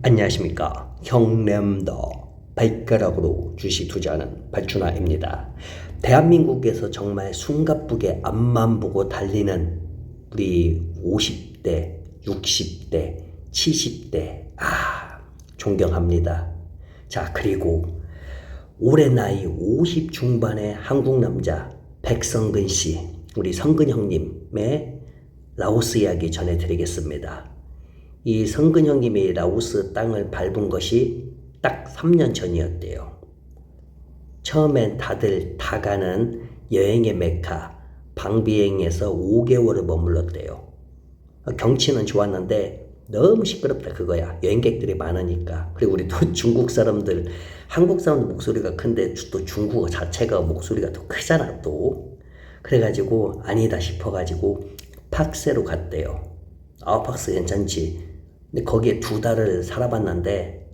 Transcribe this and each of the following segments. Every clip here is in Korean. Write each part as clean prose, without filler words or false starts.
안녕하십니까. 형님도 발가락으로 주식 투자하는 발춘화입니다. 대한민국에서 정말 숨가쁘게 앞만 보고 달리는 우리 50대, 60대, 70대 존경합니다. 자, 그리고 올해 나이 50 중반의 한국 남자 백성근 씨, 우리 성근 형님의 라오스 이야기 전해드리겠습니다. 이 성근 형님이 라오스 땅을 밟은 것이 딱 3년 전이었대요. 처음엔 다들 다 가는 여행의 메카 방비행에서 5개월을 머물렀대요. 경치는 좋았는데 너무 시끄럽다 그거야. 여행객들이 많으니까. 그리고 우리 또 중국 사람들, 한국 사람들 목소리가 큰데 또 중국어 자체가 목소리가 더 크잖아 또. 그래가지고 아니다 싶어가지고 팍스로 갔대요. 팍스 괜찮지. 근데 거기에 2달을 살아봤는데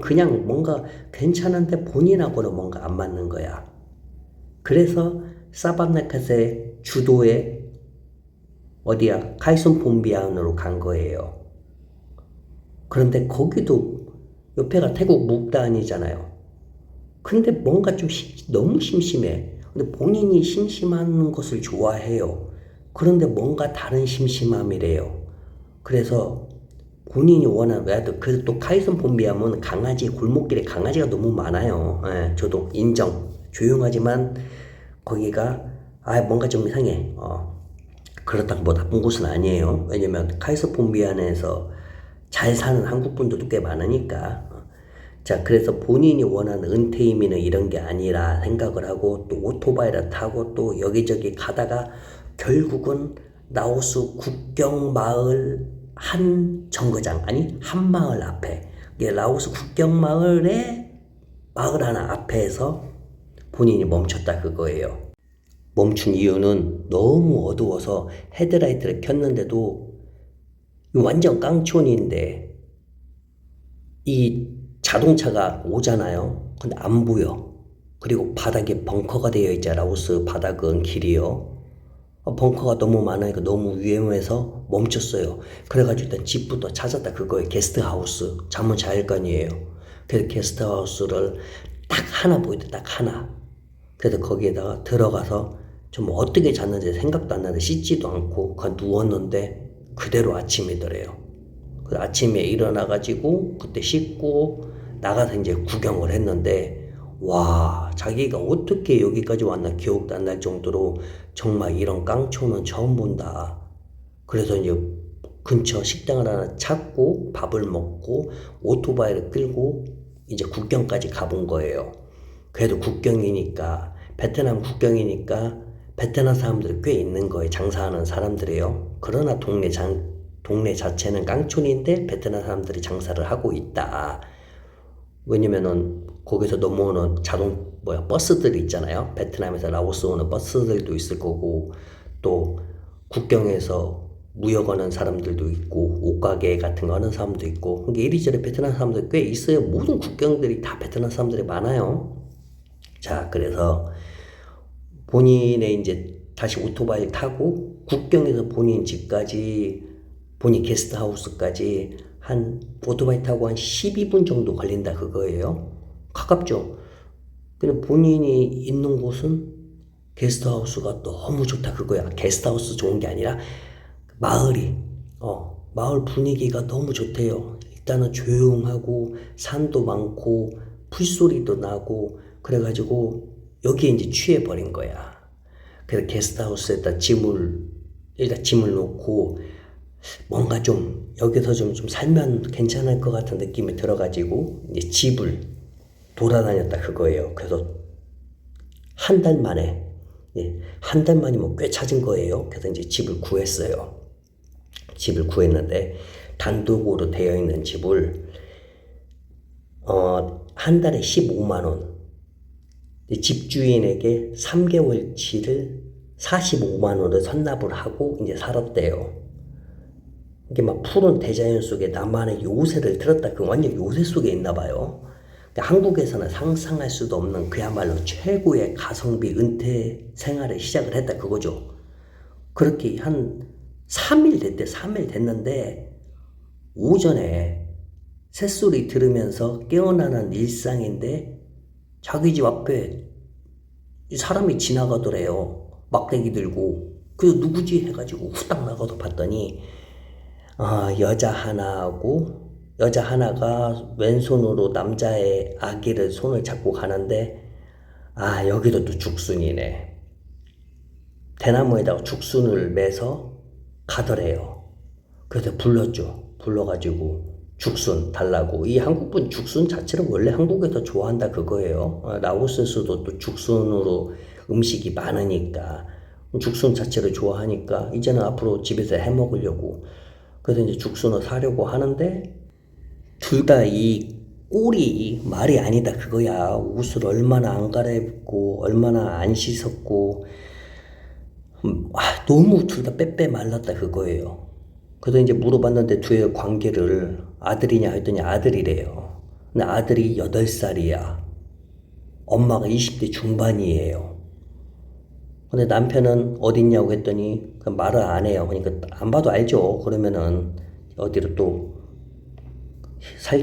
그냥 뭔가 괜찮은데 본인하고는 뭔가 안 맞는 거야. 그래서 사바나카세 주도에 어디야? 카이손폼비안으로 간 거예요. 그런데 거기도 옆에가 태국 묵다안이잖아요. 근데 뭔가 좀 너무 심심해. 근데 본인이 심심한 것을 좋아해요. 그런데 뭔가 다른 심심함이래요. 그래서 본인이 원하는, 그래도 또 카이슨 폼비암은 강아지, 골목길에 강아지가 너무 많아요. 저도 인정. 조용하지만 거기가, 뭔가 좀 이상해. 그렇다고 뭐 나쁜 곳은 아니에요. 왜냐면 카이슨 폼비안에서 잘 사는 한국 분들도 꽤 많으니까. 자, 그래서 본인이 원하는 은퇴이민은 이런 게 아니라 생각을 하고 또 오토바이를 타고 또 여기저기 가다가 결국은 라오스 국경 마을 한 정거장, 한 마을 앞에, 라오스 국경 마을의 마을 하나 앞에서 본인이 멈췄다 그거예요. 멈춘 이유는 너무 어두워서 헤드라이트를 켰는데도 완전 깡촌인데 이 자동차가 오잖아요. 근데 안 보여. 그리고 바닥에 벙커가 되어 있잖아. 라오스 바닥은 길이요. 벙커가 너무 많으니까 너무 위험해서 멈췄어요. 그래가지고 일단 집부터 찾았다 그거예요. 게스트하우스. 잠은 잘 거 아니에요. 그래서 게스트하우스를 딱 하나 보이다 딱 하나. 그래서 거기에다가 들어가서 좀 어떻게 잤는지 생각도 안 나는데 씻지도 않고 그냥 누웠는데 그대로 아침이더래요. 그 아침에 일어나가지고 그때 씻고 나가서 이제 구경을 했는데 와, 자기가 어떻게 여기까지 왔나 기억도 안 날 정도로 정말 이런 깡촌은 처음 본다. 그래서 이제 근처 식당을 하나 찾고 밥을 먹고 오토바이를 끌고 이제 국경까지 가본 거예요. 그래도 국경이니까, 베트남 국경이니까 베트남 사람들이 꽤 있는 거예요. 장사하는 사람들이에요. 그러나 동네 자체는 깡촌인데 베트남 사람들이 장사를 하고 있다. 왜냐면은 거기서 넘어오는 버스들이 있잖아요. 베트남에서 라오스 오는 버스들도 있을 거고, 또 국경에서 무역하는 사람들도 있고, 옷가게 같은 거 하는 사람도 있고, 그게 이리저리 베트남 사람들 꽤 있어요. 모든 국경들이 다 베트남 사람들이 많아요. 자, 그래서 본인의 이제 다시 오토바이 타고 국경에서 본인 집까지, 본인 게스트하우스까지 한 오토바이 타고 한 12분 정도 걸린다 그거예요. 가깝죠. 근데 본인이 있는 곳은 게스트하우스가 너무 좋다 그거야. 게스트하우스 좋은 게 아니라 마을이 마을 분위기가 너무 좋대요. 일단은 조용하고 산도 많고 풀소리도 나고 그래가지고 여기에 이제 취해버린 거야. 그래서 게스트하우스에다 일단 짐을 놓고 뭔가 좀 여기서 좀 살면 괜찮을 것 같은 느낌이 들어가지고 이제 집을 돌아다녔다 그거예요. 그래서 한 달 만에, 한 달 만이면 꽤 찾은 거예요. 그래서 이제 집을 구했어요. 집을 구했는데 단독으로 되어 있는 집을 한 달에 15만 원. 집주인에게 3개월치를 45만 원을 선납을 하고 이제 살았대요. 이게 막 푸른 대자연 속에 나만의 요새를 들었다. 그 완전 요새 속에 있나 봐요. 그러니까 한국에서는 상상할 수도 없는 그야말로 최고의 가성비 은퇴 생활을 시작을 했다 그거죠. 그렇게 한 3일 됐는데 오전에 새소리 들으면서 깨어나는 일상인데 자기 집 앞에 사람이 지나가더래요. 막대기 들고. 그래서 누구지 해가지고 후딱 나가서 봤더니 여자 하나가 왼손으로 남자의 아기를 손을 잡고 가는데 여기도 또 죽순이네. 대나무에다가 죽순을 매서 가더래요. 그래서 불렀죠. 불러가지고 죽순 달라고. 이 한국분 죽순 자체를 원래 한국에서 좋아한다 그거예요. 라오스에서도 또 죽순으로 음식이 많으니까 죽순 자체를 좋아하니까 이제는 앞으로 집에서 해 먹으려고. 그래서 이제 죽순을 사려고 하는데 둘 다 이 꼴이 말이 아니다 그거야. 옷을 얼마나 안 갈아입고 얼마나 안 씻었고 너무 둘 다 빼빼 말랐다 그거예요. 그래서 이제 물어봤는데 둘의 관계를 아들이냐 했더니 아들이래요. 근데 아들이 8살이야. 엄마가 20대 중반이에요. 근데 남편은 어딨냐고 했더니 말을 안 해요. 그러니까 안 봐도 알죠. 그러면은 어디로 또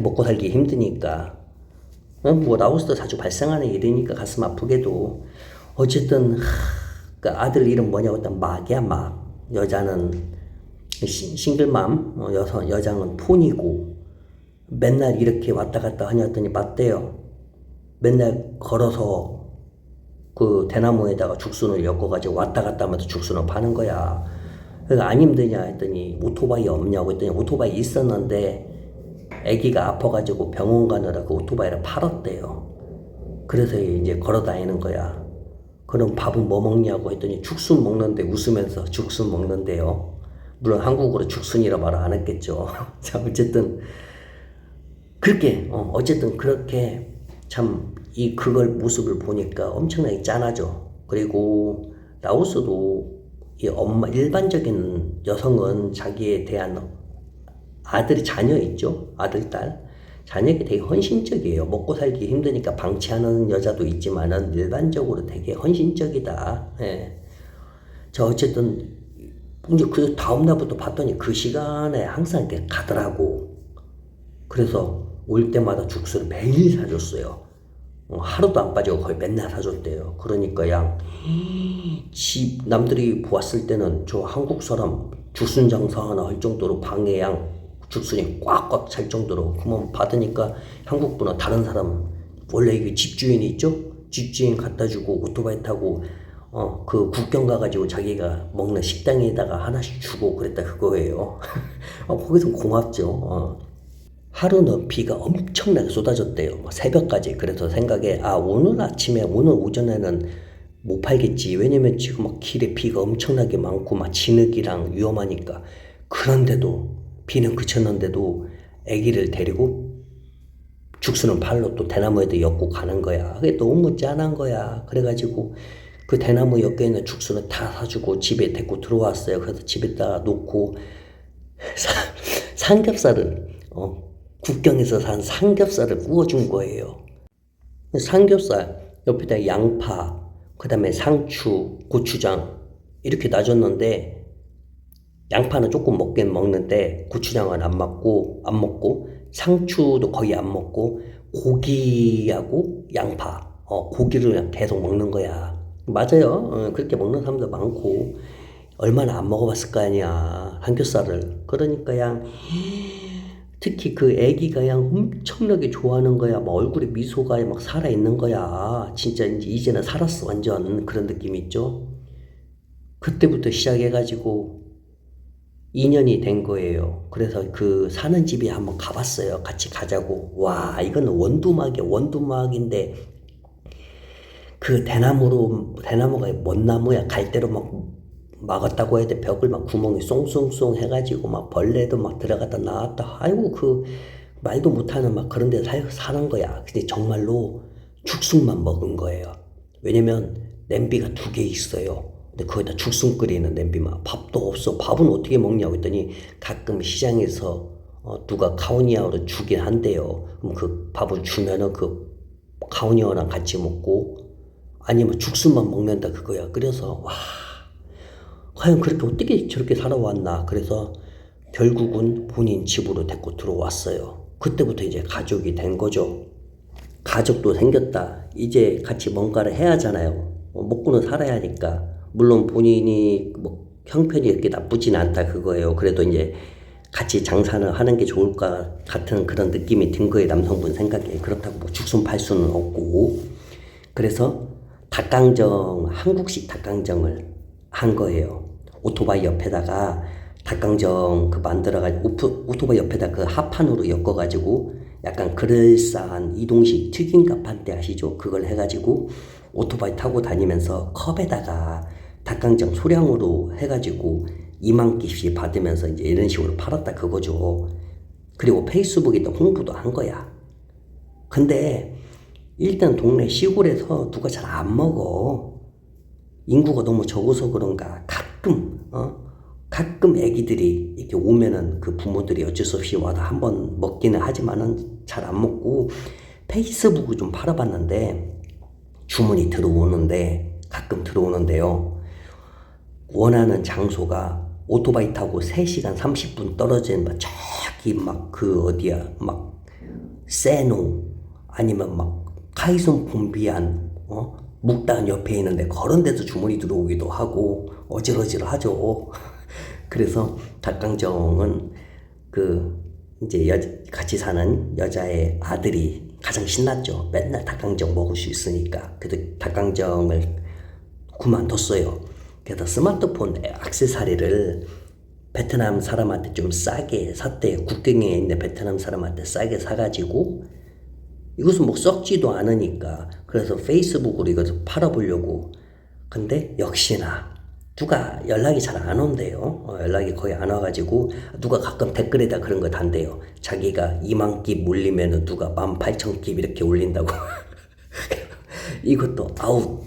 먹고 살기 힘드니까. 뭐 라오스도 자주 발생하는 일이니까 가슴 아프게도. 어쨌든 그 아들 이름 뭐냐고 했더니 막이야 막. 여자는 싱글맘, 여장은 폰이고 맨날 이렇게 왔다 갔다 하냐 했더니 맞대요. 맨날 걸어서 그 대나무에다가 죽순을 엮어가지고 왔다 갔다 하면서 죽순을 파는 거야. 그래서 안 힘드냐 했더니 오토바이 없냐고 했더니 오토바이 있었는데 아기가 아파가지고 병원 가느라 그 오토바이를 팔았대요. 그래서 이제 걸어 다니는 거야. 그럼 밥은 뭐 먹냐고 했더니 죽순 먹는데 웃으면서 죽순 먹는데요. 물론 한국어로 죽순이라 말을 안 했겠죠. 자, 어쨌든 그렇게 참 그걸 모습을 보니까 엄청나게 짠하죠. 그리고 라오스도 이 일반적인 여성은 자기에 대한 자녀 있죠. 아들, 딸. 자녀에게 되게 헌신적이에요. 먹고 살기 힘드니까 방치하는 여자도 있지만은 일반적으로 되게 헌신적이다. 예. 자, 어쨌든 이제 그 다음날부터 봤더니 그 시간에 항상 이렇게 가더라고. 그래서 올 때마다 죽순을 매일 사줬어요. 하루도 안 빠지고 거의 맨날 사줬대요. 그러니까 남들이 보았을 때는 저 한국 사람 죽순 장사 하나 할 정도로 방에 죽순이 꽉꽉 찰 정도로. 그러면 받으니까 한국 분은 다른 사람 원래 이게 집주인이 있죠? 집주인 갖다 주고 오토바이 타고 그 국경 가가지고 자기가 먹는 식당에다가 하나씩 주고 그랬다 그거예요. 거기서 고맙죠. 하루는 비가 엄청나게 쏟아졌대요. 새벽까지. 그래서 생각에 오늘 오전에는 못 팔겠지. 왜냐면 지금 막 길에 비가 엄청나게 많고 막 진흙이랑 위험하니까. 그런데도 비는 그쳤는데도 아기를 데리고 죽순은 팔로 또 대나무에도 엮고 가는 거야. 그게 너무 짠한 거야. 그래가지고 그 대나무 엮여 있는 죽순을 다 사주고 집에 데리고 들어왔어요. 그래서 집에다 놓고 삼겹살을 국경에서 산 삼겹살을 구워준 거예요. 삼겹살 옆에다 양파, 그 다음에 상추, 고추장 이렇게 놔줬는데 양파는 조금 먹긴 먹는데 고추장은 안 먹고 상추도 거의 안 먹고 고기하고 양파, 고기를 그냥 계속 먹는 거야. 맞아요. 그렇게 먹는 사람도 많고 얼마나 안 먹어봤을 거 아니야 삼겹살을. 그러니까 특히 그 애기가 엄청나게 좋아하는 거야. 막 얼굴에 미소가 막 살아있는 거야. 진짜 이제는 살았어. 완전 그런 느낌 있죠. 그때부터 시작해가지고 2년이 된 거예요. 그래서 그 사는 집에 한번 가봤어요. 같이 가자고. 와, 이건 원두막인데 그 대나무가 뭔 나무야. 갈대로 막 막았다고 해야 돼. 벽을 막 구멍이 쏭쏭쏭 해가지고 막 벌레도 막 들어갔다 나왔다. 아이고 그 말도 못하는 막 그런 데 사는 거야. 근데 정말로 죽순만 먹은 거예요. 왜냐면 냄비가 2개 있어요. 근데 거기다 죽순 끓이는 냄비만. 밥도 없어. 밥은 어떻게 먹냐고 했더니 가끔 시장에서 누가 카오니아오를 주긴 한대요. 그럼 그 밥을 주면은 그 카오니아오랑 같이 먹고 아니면 죽순만 먹는다 그거야. 그래서 와, 과연 그렇게 어떻게 저렇게 살아왔나. 그래서 결국은 본인 집으로 데리고 들어왔어요. 그때부터 이제 가족이 된 거죠. 가족도 생겼다. 이제 같이 뭔가를 해야 하잖아요. 먹고는 살아야 하니까. 물론 본인이 뭐 형편이 이렇게 나쁘진 않다 그거예요. 그래도 이제 같이 장사를 하는 게 좋을까 같은 그런 느낌이 든 거예요. 남성분 생각에. 그렇다고 뭐 죽순 팔 수는 없고. 그래서 닭강정, 한국식 닭강정을 한 거예요. 오토바이 옆에다가 닭강정 그 만들어가지고 오토바이 옆에다 그 합판으로 엮어가지고 약간 그럴싸한 이동식 튀김갑판대 아시죠? 그걸 해가지고 오토바이 타고 다니면서 컵에다가 닭강정 소량으로 해가지고 2만 끼씩 받으면서 이제 이런 식으로 팔았다 그거죠. 그리고 페이스북에 또 홍보도 한 거야. 근데 일단 동네 시골에서 누가 잘 안 먹어. 인구가 너무 적어서 그런가 가끔 애기들이 이렇게 오면은 그 부모들이 어쩔 수 없이 와서 한번 먹기는 하지만은 잘 안 먹고 페이스북을 좀 팔아봤는데 주문이 들어오는데 가끔 들어오는데요. 원하는 장소가 오토바이 타고 3시간 30분 떨어진 막 저기 막 그 어디야 막 세노 아니면 막 카이손 폼비안 묵단 옆에 있는데 그런 데서 주문이 들어오기도 하고 어질어질하죠. 그래서 닭강정은 그 이제 같이 사는 여자의 아들이 가장 신났죠. 맨날 닭강정 먹을 수 있으니까. 그래서 닭강정을 그만뒀어요. 그래서 스마트폰 액세서리를 베트남 사람한테 좀 싸게 샀대요. 국경에 있는 베트남 사람한테 싸게 사가지고 이것은 뭐 썩지도 않으니까 그래서 페이스북으로 이것을 팔아보려고. 근데 역시나 누가 연락이 잘 안 온대요. 연락이 거의 안 와가지고 누가 가끔 댓글에다 그런 거 단대요. 자기가 2만 끼 몰리면은 누가 18,000끼 이렇게 올린다고. 이것도 아웃.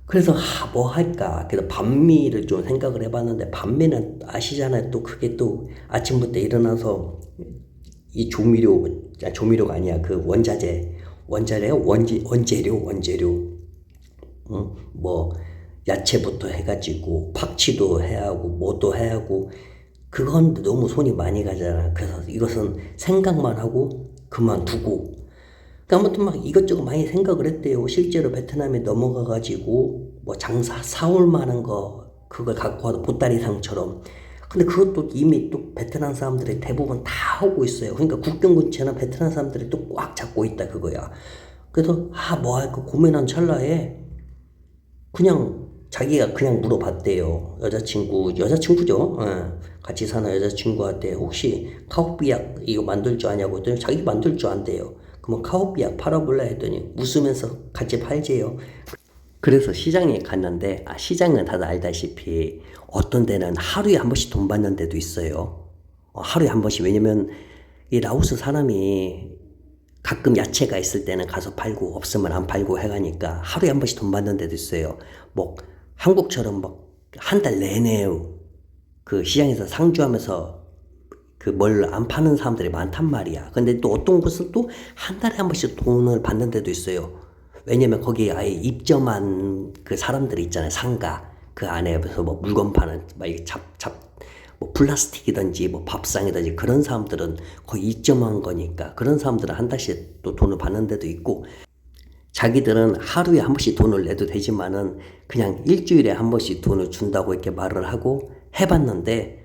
그래서 뭐 할까. 그래서 반미를 좀 생각을 해봤는데 반미는 아시잖아요. 또 그게 또 아침부터 일어나서 이 조미료가 아니야. 그 원재료. 뭐 야채부터 해가지고 팍치도 해야 하고 뭐도 해야 하고 그건 너무 손이 많이 가잖아. 그래서 이것은 생각만 하고 그만두고 아무튼 막 이것저것 많이 생각을 했대요. 실제로 베트남에 넘어가가지고 뭐 장사 사올 만한 거 그걸 갖고 와도 보따리상처럼. 근데 그것도 이미 또 베트남 사람들이 대부분 다 하고 있어요. 그러니까 국경 근처는 베트남 사람들이 또 꽉 잡고 있다 그거야. 그래서 뭐 할까 고민한 찰나에 그냥 자기가 그냥 물어봤대요. 여자친구죠. 같이 사는 여자친구한테 혹시 카오비약 이거 만들 줄 아냐고 했더니 자기 만들 줄 안대요. 그러면 카오비약 팔아볼라 했더니 웃으면서 같이 팔재요. 그래서 시장에 갔는데 시장은 다들 알다시피 어떤 데는 하루에 한 번씩 돈 받는 데도 있어요. 하루에 한 번씩. 왜냐면 이 라오스 사람이 가끔 야채가 있을 때는 가서 팔고 없으면 안 팔고 해가니까 하루에 한 번씩 돈 받는 데도 있어요. 뭐 한국처럼 막 한 달 내내 그 시장에서 상주하면서 그 뭘 안 파는 사람들이 많단 말이야. 근데 또 어떤 곳은 또 한 달에 한 번씩 돈을 받는 데도 있어요. 왜냐면 거기 아예 입점한 그 사람들이 있잖아요. 상가. 그 안에서 뭐 물건 파는, 막 이게 뭐 플라스틱이든지 뭐 밥상이든지 그런 사람들은 거의 입점한 거니까 그런 사람들은 한 달씩 또 돈을 받는 데도 있고 자기들은 하루에 한 번씩 돈을 내도 되지만은 그냥 일주일에 한 번씩 돈을 준다고 이렇게 말을 하고 해봤는데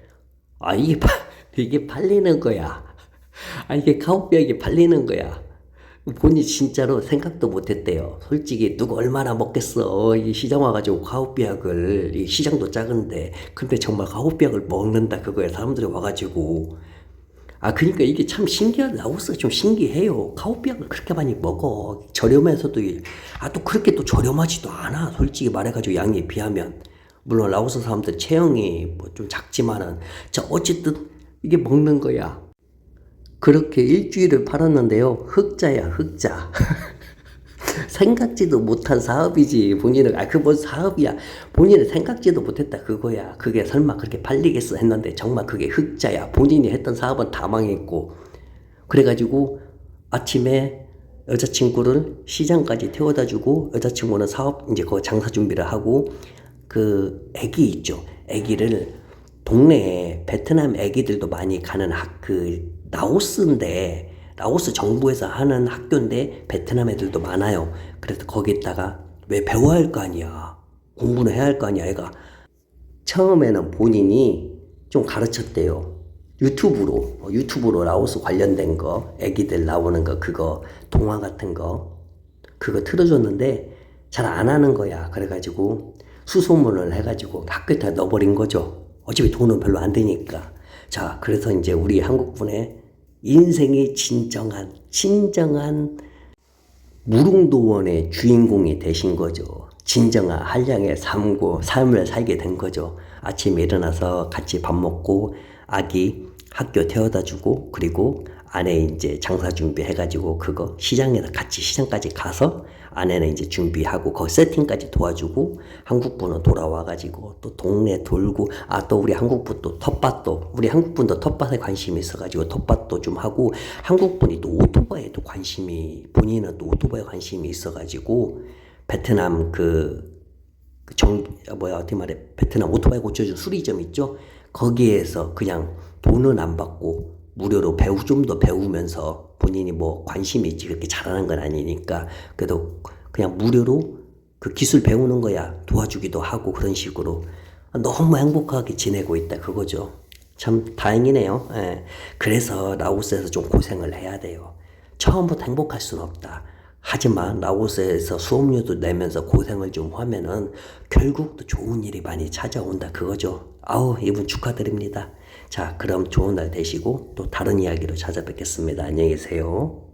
이게 팔리는 거야. 이게 카오비약이 팔리는 거야. 본인이 진짜로 생각도 못했대요. 솔직히 누가 얼마나 먹겠어. 이 시장 와가지고 카오비약을. 이 시장도 작은데 근데 정말 카오비약을 먹는다 그거야. 사람들이 와가지고. 그러니까 이게 참 신기하다. 라오스가 좀 신기해요. 카오비약을 그렇게 많이 먹어. 저렴해서도 또 그렇게 또 저렴하지도 않아. 솔직히 말해가지고 양에 비하면. 물론 라오스 사람들 체형이 뭐 좀 작지만은 어쨌든 이게 먹는 거야. 그렇게 일주일을 팔았는데요. 흑자야, 흑자. 생각지도 못한 사업이지. 본인은 뭔 사업이야. 본인은 생각지도 못했다 그거야. 그게 설마 그렇게 팔리겠어 했는데 정말 그게 흑자야. 본인이 했던 사업은 다 망했고. 그래가지고 아침에 여자친구를 시장까지 태워다 주고 여자친구는 사업 이제 그 장사 준비를 하고 그 애기 있죠. 애기를 동네에 베트남 애기들도 많이 가는 라오스인데 라오스 정부에서 하는 학교인데 베트남 애들도 많아요. 그래서 거기다가 왜 배워야 할 거 아니야. 공부는 해야 할 거 아니야. 애가 처음에는 본인이 좀 가르쳤대요. 유튜브로 라오스 관련된 거, 애기들 나오는 거, 그거, 동화 같은 거, 그거 틀어줬는데 잘 안 하는 거야. 그래가지고 수소문을 해가지고 학교에다 넣어버린 거죠. 어차피 돈은 별로 안 되니까. 자, 그래서 이제 우리 한국분의 인생이 진정한 무릉도원의 주인공이 되신 거죠. 진정한 한량의 삶을 살게 된 거죠. 아침에 일어나서 같이 밥 먹고 아기 학교 태워다 주고 그리고 아내 이제 장사 준비해가지고 그거 시장에서 같이 시장까지 가서 아내는 이제 준비하고 거 세팅까지 도와주고 한국분은 돌아와가지고 또 동네 돌고 또 우리 한국분 또 텃밭도 우리 한국분도 텃밭에 관심이 있어가지고 텃밭도 좀 하고 한국분이 또 오토바이에도 본인은 또 오토바이에 관심이 있어가지고 베트남 베트남 오토바이 고쳐준 수리점 있죠? 거기에서 그냥 돈은 안 받고 무료로 좀 더 배우면서 본인이 뭐 관심이 있지 그렇게 잘하는 건 아니니까 그래도 그냥 무료로 그 기술 배우는 거야 도와주기도 하고 그런 식으로 너무 행복하게 지내고 있다 그거죠. 참 다행이네요. 예. 그래서 라오스에서 좀 고생을 해야 돼요. 처음부터 행복할 수는 없다. 하지만 라오스에서 수업료도 내면서 고생을 좀 하면은 결국 또 좋은 일이 많이 찾아온다 그거죠. 이분 축하드립니다. 자, 그럼 좋은 날 되시고 또 다른 이야기로 찾아뵙겠습니다. 안녕히 계세요.